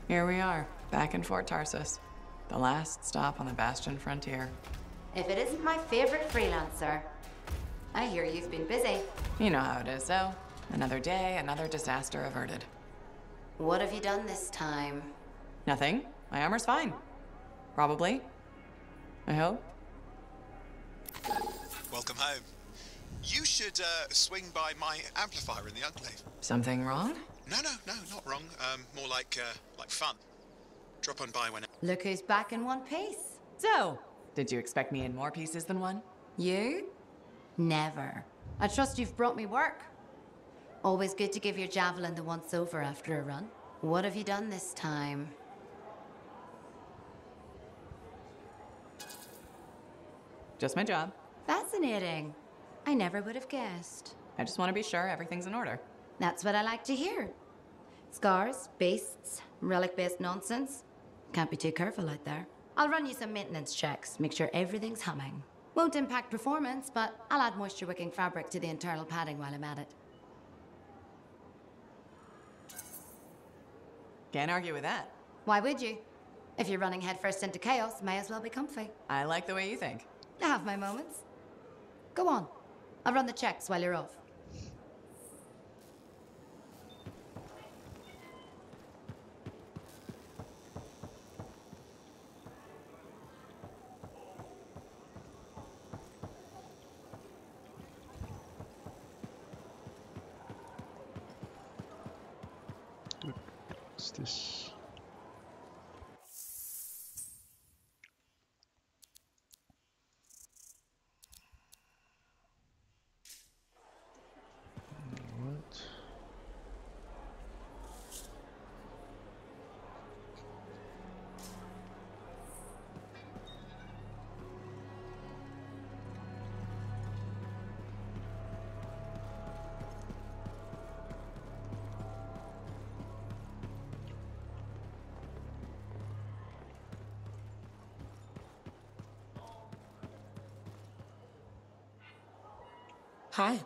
Here we are, back in Fort Tarsus. The last stop on the Bastion frontier. If it isn't my favorite freelancer. I hear you've been busy. You know how it is, though. Another day, another disaster averted. What have you done this time? Nothing. My armor's fine. Probably. I hope. Welcome home. You should swing by my amplifier in the Enclave. Something wrong? No, not wrong. More like fun. Drop on by when. Look who's back in one piece. So, did you expect me in more pieces than one? You? Never. I trust you've brought me work. Always good to give your javelin the once-over after a run. What have you done this time? Just my job. Fascinating. I never would have guessed. I just want to be sure everything's in order. That's what I like to hear. Scars, beasts, relic-based nonsense. Can't be too careful out there. I'll run you some maintenance checks, make sure everything's humming. Won't impact performance, but I'll add moisture-wicking fabric to the internal padding while I'm at it. Can't argue with that. Why would you? If you're running headfirst into chaos, may as well be comfy. I like the way you think. I have my moments. Go on. I'll run the checks while you're off. What's this? What? Hi.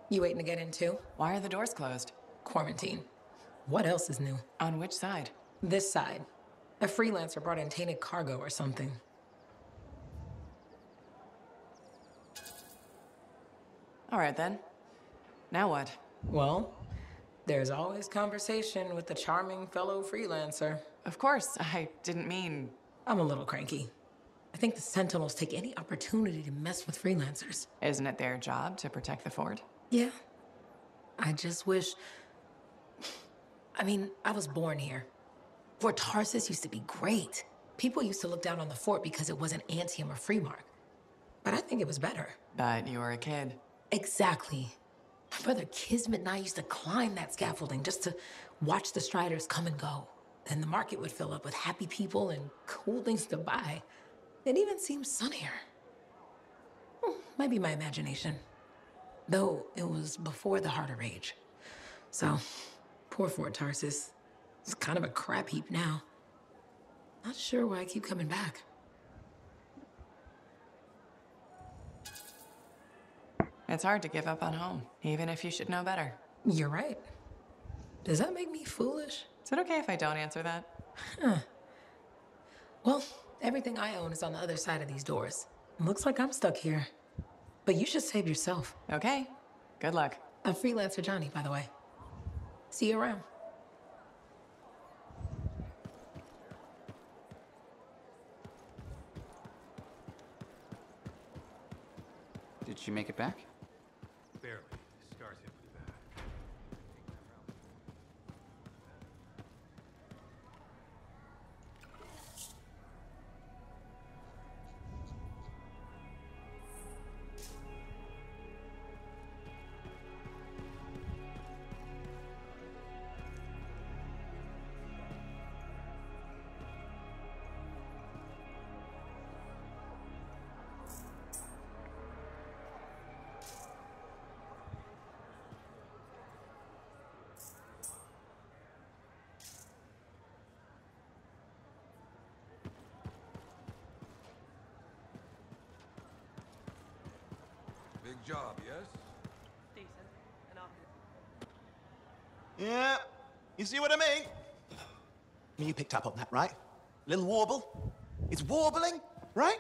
You waiting to get in too? Why are the doors closed? Quarantine. What else is new? On which side? This side. A freelancer brought in tainted cargo or something. All right, then. Now what? Well, there's always conversation with the charming fellow freelancer. Of course, I didn't mean... I'm a little cranky. I think the Sentinels take any opportunity to mess with freelancers. Isn't it their job to protect the fort? Yeah. I just wish... I mean, I was born here. Fort Tarsus used to be great. People used to look down on the fort because it wasn't Antium or Freemark. But I think it was better. But you were a kid. Exactly. My brother Kismet and I used to climb that scaffolding just to watch the Striders come and go. Then the market would fill up with happy people and cool things to buy. It even seemed sunnier. Might be my imagination. Though it was before the Heart of Rage. So, poor Fort Tarsus. It's kind of a crap heap now. Not sure why I keep coming back. It's hard to give up on home, even if you should know better. You're right. Does that make me foolish? Is it okay if I don't answer that? Huh. Well, everything I own is on the other side of these doors. Looks like I'm stuck here. But you should save yourself. Okay. Good luck. I'm Freelancer Johnny, by the way. See you around. Did she make it back? Barely. Scars hit pretty bad. Big job, yes? Decent. And Yeah, you see what I mean? You picked up on that, right? Little warble? It's warbling, right?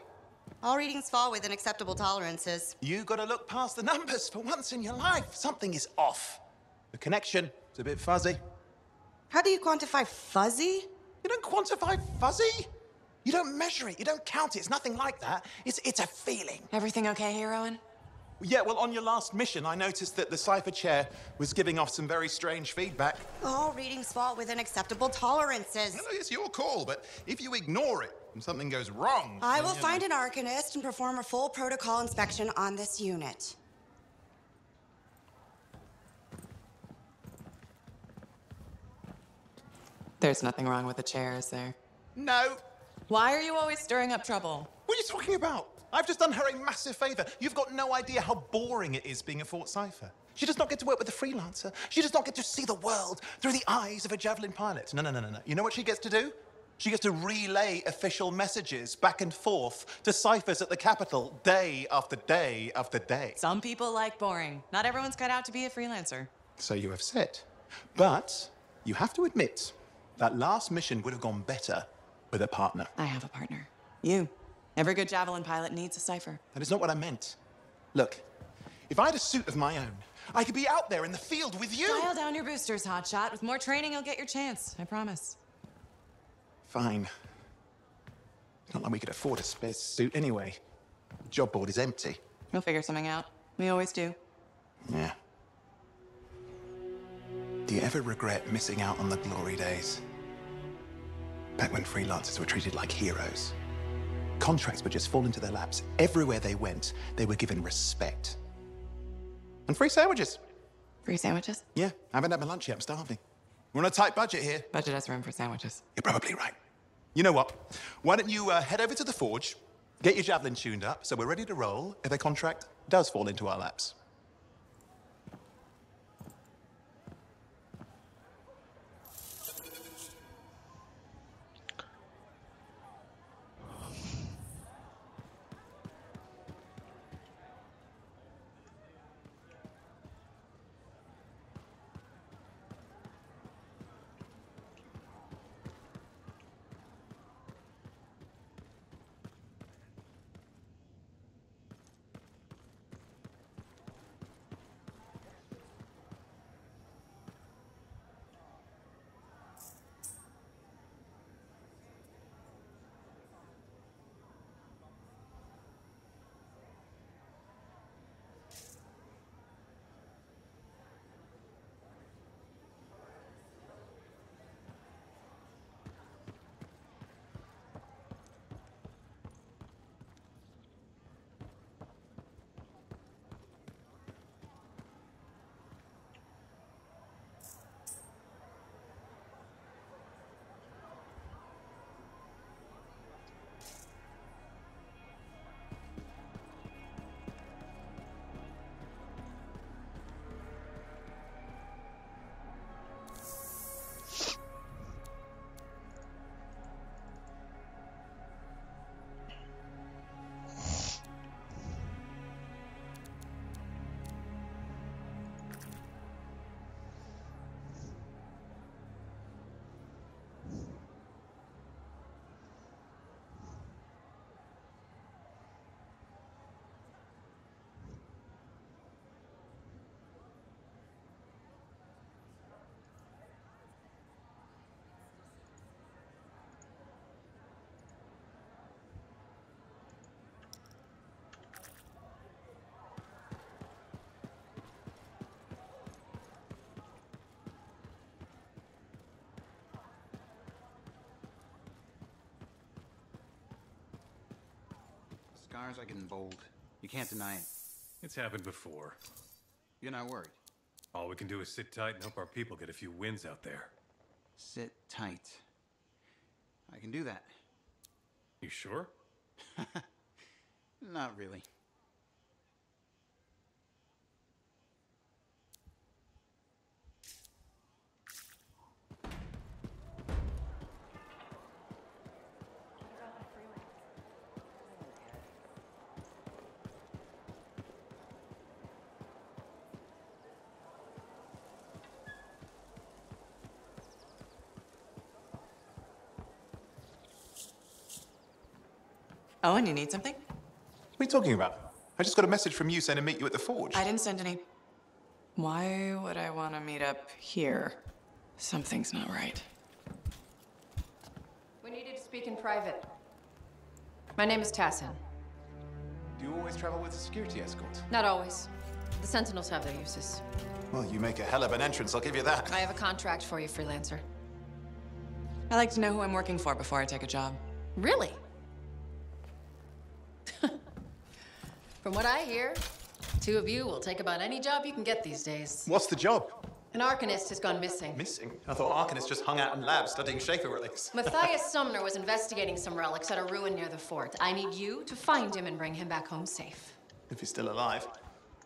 All readings fall within acceptable tolerances. You gotta look past the numbers for once in your life. Something is off. The connection is a bit fuzzy. How do you quantify fuzzy? You don't quantify fuzzy. You don't measure it. You don't count it. It's nothing like that. It's a feeling. Everything okay here, Owen? Yeah, well, on your last mission, I noticed that the cipher chair was giving off some very strange feedback. All readings fall within acceptable tolerances. Well, it's your call, but if you ignore it and something goes wrong... I will find an arcanist and perform a full protocol inspection on this unit. There's nothing wrong with the chair, is there? No. Why are you always stirring up trouble? What are you talking about? I've just done her a massive favor. You've got no idea how boring it is being a Fort Cipher. She does not get to work with a freelancer. She does not get to see the world through the eyes of a Javelin pilot. No. You know what she gets to do? She gets to relay official messages back and forth to ciphers at the Capitol day after day after day. Some people like boring. Not everyone's cut out to be a freelancer. So you have said. But you have to admit, that last mission would have gone better with a partner. I have a partner. You. Every good Javelin pilot needs a cipher. That is not what I meant. Look, if I had a suit of my own, I could be out there in the field with you. Dial down your boosters, hotshot. With more training, you'll get your chance. I promise. Fine. It's not like we could afford a spare suit anyway. The job board is empty. We'll figure something out. We always do. Yeah. Do you ever regret missing out on the glory days? Back when freelancers were treated like heroes. Contracts would just fall into their laps. Everywhere they went, they were given respect. And free sandwiches. Free sandwiches? Yeah, I haven't had my lunch yet. I'm starving. We're on a tight budget here. Budget has room for sandwiches. You're probably right. You know what? Why don't you head over to the forge, get your Javelin tuned up, so we're ready to roll if a contract does fall into our laps. Scars are getting bold. You can't deny it. It's happened before. You're not worried. All we can do is sit tight and hope our people get a few wins out there. Sit tight. I can do that. You sure? Not really. Owen, you need something? What are you talking about? I just got a message from you saying to meet you at the forge. I didn't send any. Why would I want to meet up here? Something's not right. We needed to speak in private. My name is Tassin. Do you always travel with a security escort? Not always. The Sentinels have their uses. Well, you make a hell of an entrance, I'll give you that. I have a contract for you, freelancer. I like to know who I'm working for before I take a job. Really? From what I hear, two of you will take about any job you can get these days. What's the job? An Arcanist has gone missing. Missing? I thought Arcanists just hung out in labs studying Schaefer relics. Matthias Sumner was investigating some relics at a ruin near the fort. I need you to find him and bring him back home safe. If he's still alive.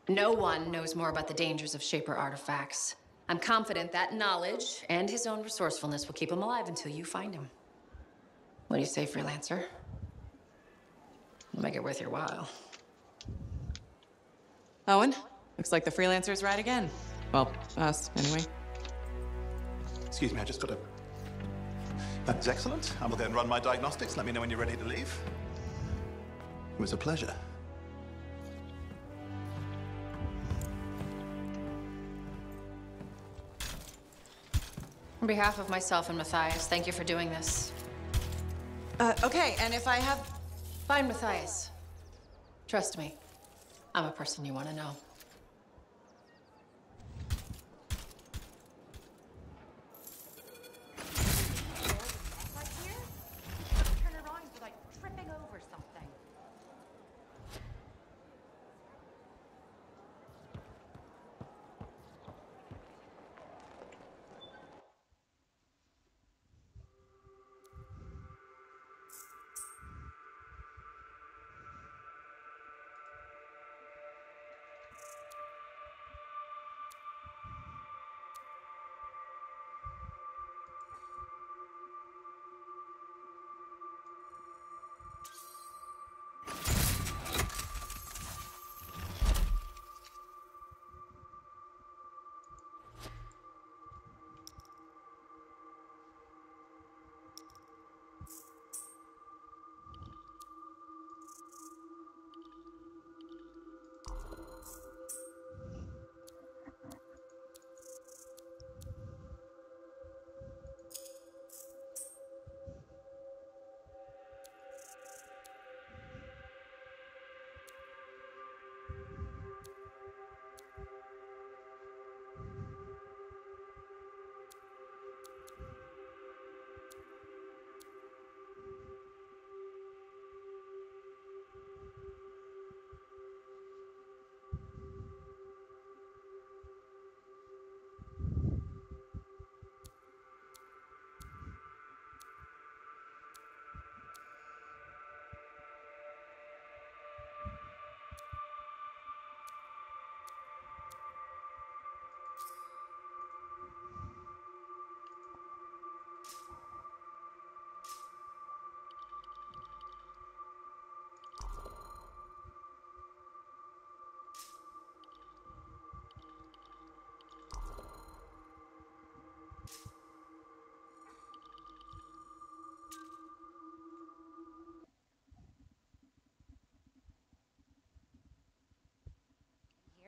No one knows more about the dangers of Shaper artifacts. I'm confident that knowledge and his own resourcefulness will keep him alive until you find him. What do you say, freelancer? We'll make it worth your while. Owen, looks like the freelancer's right again. Well, us, anyway. Excuse me, I just got to... That is excellent. I will go and run my diagnostics. Let me know when you're ready to leave. It was a pleasure. On behalf of myself and Matthias, thank you for doing this. Okay, and if I have... Fine, Matthias. Trust me, I'm a person you want to know. Turn around without tripping over something.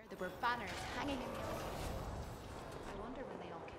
There were banners hanging in the old... I wonder when they all came.